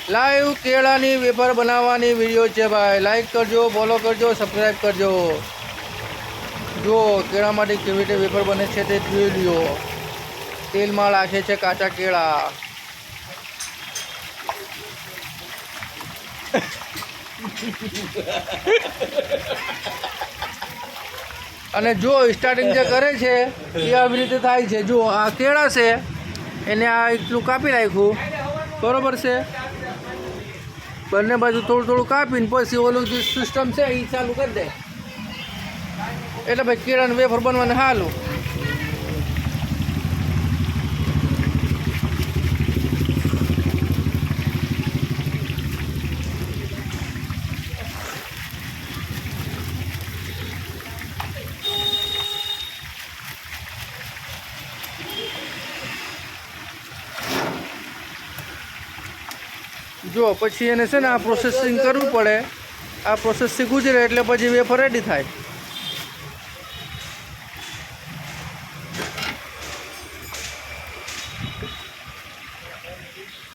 Live કેળાની wafer બનાવવાની video છે ભાઈ. લાઈક કરજો, ફોલો કરજો, સબસ્ક્રાઈબ કરજો. જો કેળામાંથી કેવી રીતે વેફર બને છે તે જોઈ લ્યો. તેલમાં રાખે છે કાચા કેળા. અને જો સ્ટાર્ટિંગ જે કરે છે એ આવી રીતે થાય છે. જો આ કેળા છે એને આ એટલું કાપી નાખ્યું, બરોબર છે. બંને બાજુ થોડું થોડું કાપીને પછી ઓલું જે સિસ્ટમ છે એ ચાલુ કરી દે. એટલે ભાઈ કેળાનું વેફર બનવાને હાલું. જો પછી એને છે ને આ પ્રોસેસિંગ કરવું પડે. આ પ્રોસેસથી ગુજરે એટલે પછી વેફર રેડી થાય.